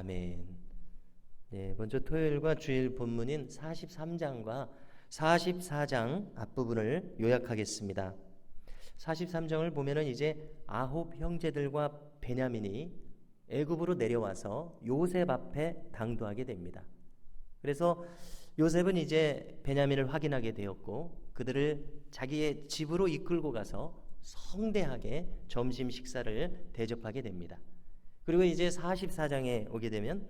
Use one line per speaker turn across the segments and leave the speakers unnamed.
아멘. 네, 먼저 토요일과 주일 본문인 43장과 44장 앞부분을 요약하겠습니다. 43장을 보면은 이제 아홉 형제들과 베냐민이 애굽으로 내려와서 요셉 앞에 당도하게 됩니다. 그래서 요셉은 이제 베냐민을 확인하게 되었고 그들을 자기의 집으로 이끌고 가서 성대하게 점심 식사를 대접하게 됩니다. 그리고 이제 44장에 오게 되면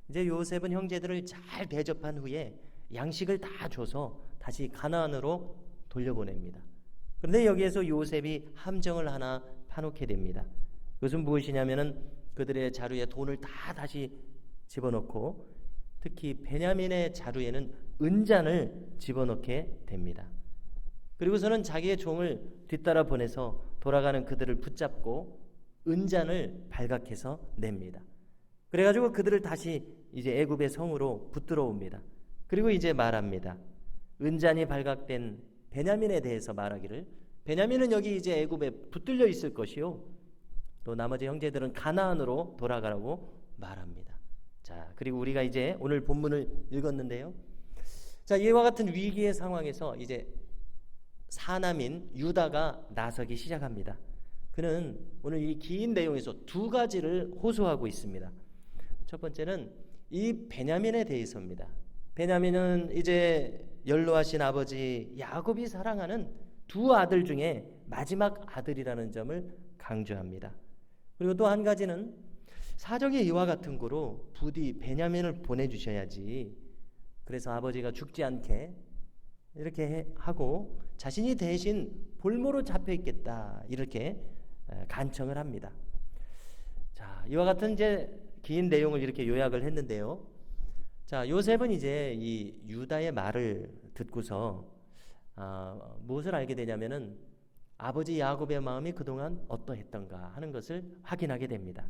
이제 요셉은 형제들을 잘 대접한 후에 양식을 다 줘서 다시 가나안으로 돌려보냅니다. 그런데 여기에서 요셉이 함정을 하나 파놓게 됩니다. 그것은 무엇이냐면은 그들의 자루에 돈을 다 다시 집어넣고 특히 베냐민의 자루에는 은잔을 집어넣게 됩니다. 그리고서는 자기의 종을 뒤따라 보내서 돌아가는 그들을 붙잡고 은잔을 발각해서 냅니다. 그래가지고 그들을 다시 이제 애굽의 성으로 붙들어 옵니다. 그리고 이제 말합니다. 은잔이 발각된 베냐민에 대해서 말하기를 베냐민은 여기 이제 애굽에 붙들려 있을 것이요 또 나머지 형제들은 가나안으로 돌아가라고 말합니다. 자, 그리고 우리가 이제 오늘 본문을 읽었는데요. 자, 이와 같은 위기의 상황에서 이제 사남인 유다가 나서기 시작합니다. 그는 오늘 이 긴 내용에서 두 가지를 호소하고 있습니다. 첫 번째는 이 베냐민에 대해서입니다. 베냐민은 이제 연로하신 아버지 야곱이 사랑하는 두 아들 중에 마지막 아들이라는 점을 강조합니다. 그리고 또 한 가지는 사정이 이와 같은 거로 부디 베냐민을 보내주셔야지 그래서 아버지가 죽지 않게 이렇게 하고 자신이 대신 볼모로 잡혀 있겠다 이렇게 간청을 합니다. 자, 이와 같은 이제 긴 내용을 이렇게 요약을 했는데요. 자, 요셉은 이제 이 유다의 말을 듣고서 무엇을 알게 되냐면은 아버지 야곱의 마음이 그동안 어떠했던가 하는 것을 확인하게 됩니다.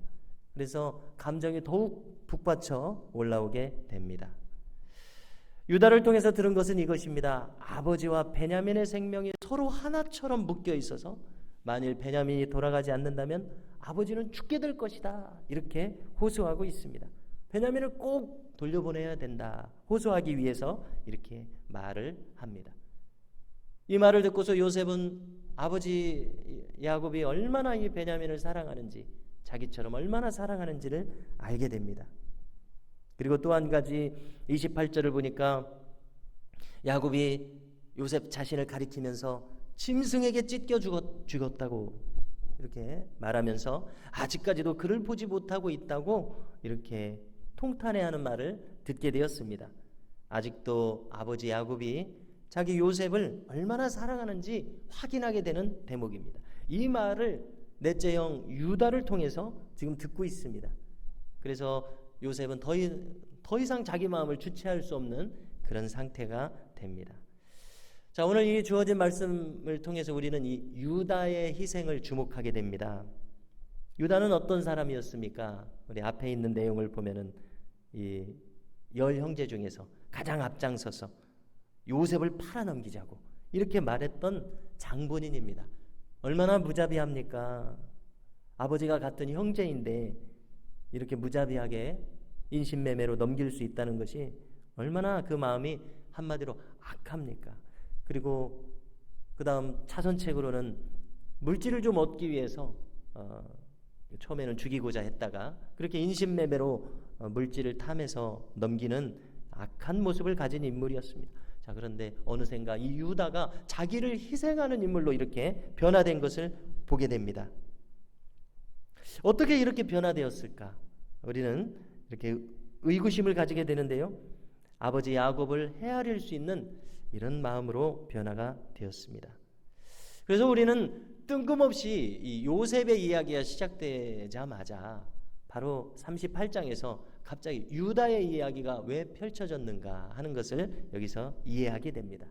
그래서 감정이 더욱 북받쳐 올라오게 됩니다. 유다를 통해서 들은 것은 이것입니다. 아버지와 베냐민의 생명이 서로 하나처럼 묶여 있어서 만일 베냐민이 돌아가지 않는다면 아버지는 죽게 될 것이다. 이렇게 호소하고 있습니다. 베냐민을 꼭 돌려보내야 된다. 호소하기 위해서 이렇게 말을 합니다. 이 말을 듣고서 요셉은 아버지 야곱이 얼마나 이 베냐민을 사랑하는지 자기처럼 얼마나 사랑하는지를 알게 됩니다. 그리고 또 한 가지 28절을 보니까 야곱이 요셉 자신을 가리키면서 짐승에게 찢겨 죽었다고 이렇게 말하면서 아직까지도 그를 보지 못하고 있다고 이렇게 통탄해하는 말을 듣게 되었습니다. 아직도 아버지 야곱이 자기 요셉을 얼마나 사랑하는지 확인하게 되는 대목입니다. 이 말을 넷째 형 유다를 통해서 지금 듣고 있습니다. 그래서 요셉은 더 이상 자기 마음을 주체할 수 없는 그런 상태가 됩니다. 자, 오늘 이 주어진 말씀을 통해서 우리는 이 유다의 희생을 주목하게 됩니다. 유다는 어떤 사람이었습니까? 우리 앞에 있는 내용을 보면은 이 열 형제 중에서 가장 앞장서서 요셉을 팔아넘기자고 이렇게 말했던 장본인입니다. 얼마나 무자비합니까? 아버지가 같은 형제인데 이렇게 무자비하게 인신매매로 넘길 수 있다는 것이 얼마나 그 마음이 한마디로 악합니까? 그리고 그 다음 차선책으로는 물질을 좀 얻기 위해서 처음에는 죽이고자 했다가 그렇게 인신매매로 물질을 탐해서 넘기는 악한 모습을 가진 인물이었습니다. 자, 그런데 어느샌가 이 유다가 자기를 희생하는 인물로 이렇게 변화된 것을 보게 됩니다. 어떻게 이렇게 변화되었을까? 우리는 이렇게 의구심을 가지게 되는데요. 아버지 야곱을 헤아릴 수 있는 이런 마음으로 변화가 되었습니다. 그래서 우리는 뜬금없이 이 요셉의 이야기가 시작되자마자 바로 38장에서 갑자기 유다의 이야기가 왜 펼쳐졌는가 하는 것을 여기서 이해하게 됩니다.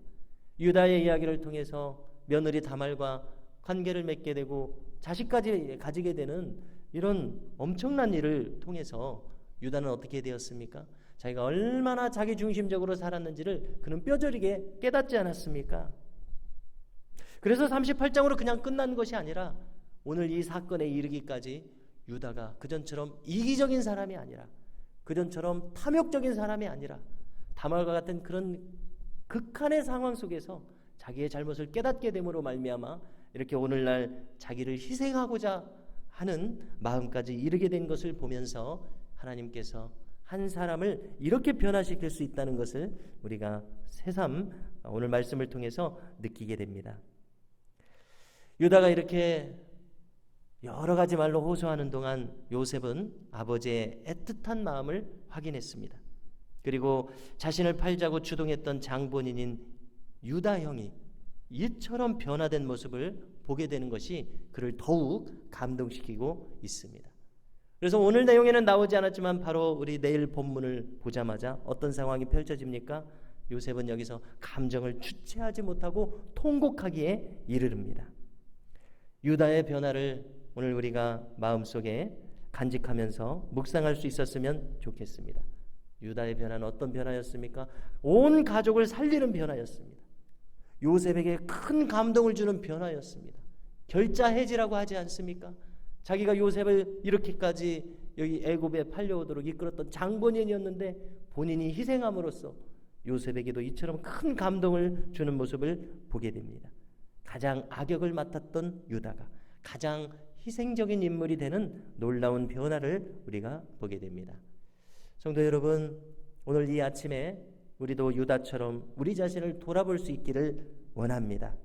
유다의 이야기를 통해서 며느리 다말과 관계를 맺게 되고 자식까지 가지게 되는 이런 엄청난 일을 통해서 유다는 어떻게 되었습니까? 자기가 얼마나 자기중심적으로 살았는지를 그는 뼈저리게 깨닫지 않았습니까? 그래서 38장으로 그냥 끝난 것이 아니라 오늘 이 사건에 이르기까지 유다가 그전처럼 이기적인 사람이 아니라 그전처럼 탐욕적인 사람이 아니라 다말과 같은 그런 극한의 상황 속에서 자기의 잘못을 깨닫게 됨으로 말미암아 이렇게 오늘날 자기를 희생하고자 하는 마음까지 이르게 된 것을 보면서 하나님께서 한 사람을 이렇게 변화시킬 수 있다는 것을 우리가 새삼 오늘 말씀을 통해서 느끼게 됩니다. 유다가 이렇게 여러 가지 말로 호소하는 동안 요셉은 아버지의 애틋한 마음을 확인했습니다. 그리고 자신을 팔자고 주동했던 장본인인 유다 형이 이처럼 변화된 모습을 보게 되는 것이 그를 더욱 감동시키고 있습니다. 그래서 오늘 내용에는 나오지 않았지만 바로 우리 내일 본문을 보자마자 어떤 상황이 펼쳐집니까? 요셉은 여기서 감정을 주체하지 못하고 통곡하기에 이르릅니다. 유다의 변화를 오늘 우리가 마음속에 간직하면서 묵상할 수 있었으면 좋겠습니다. 유다의 변화는 어떤 변화였습니까? 온 가족을 살리는 변화였습니다. 요셉에게 큰 감동을 주는 변화였습니다. 결자해지라고 하지 않습니까? 자기가 요셉을 이렇게까지 여기 애굽에 팔려오도록 이끌었던 장본인이었는데 본인이 희생함으로써 요셉에게도 이처럼 큰 감동을 주는 모습을 보게 됩니다. 가장 악역을 맡았던 유다가 가장 희생적인 인물이 되는 놀라운 변화를 우리가 보게 됩니다. 성도 여러분, 오늘 이 아침에 우리도 유다처럼 우리 자신을 돌아볼 수 있기를 원합니다.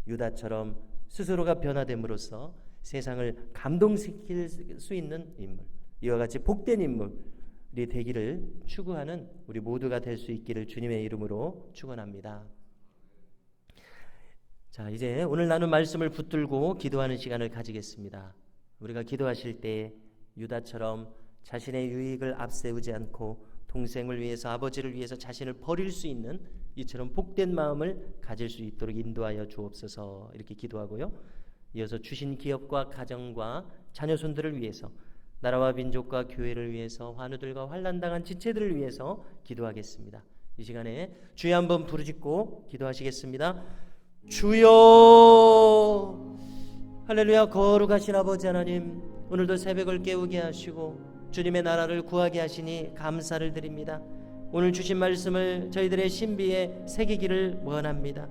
유다처럼 스스로가 변화됨으로써 세상을 감동시킬 수 있는 인물, 이와 같이 복된 인물이 되기를 추구하는 우리 모두가 될 수 있기를 주님의 이름으로 축원합니다. 자, 이제 오늘 나눈 말씀을 붙들고 기도하는 시간을 가지겠습니다. 우리가 기도하실 때 유다처럼 자신의 유익을 앞세우지 않고 동생을 위해서, 아버지를 위해서 자신을 버릴 수 있는 이처럼 복된 마음을 가질 수 있도록 인도하여 주옵소서, 이렇게 기도하고요. 이어서 주신 기업과 가정과 자녀손들을 위해서, 나라와 민족과 교회를 위해서, 환우들과 환난당한 지체들을 위해서 기도하겠습니다. 이 시간에 주여 한번 부르짖고 기도하시겠습니다. 주여, 할렐루야. 거룩하신 아버지 하나님, 오늘도 새벽을 깨우게 하시고 주님의 나라를 구하게 하시니 감사를 드립니다. 오늘 주신 말씀을 저희들의 신비에 새기기를 원합니다.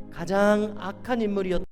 가장 악한 인물이었던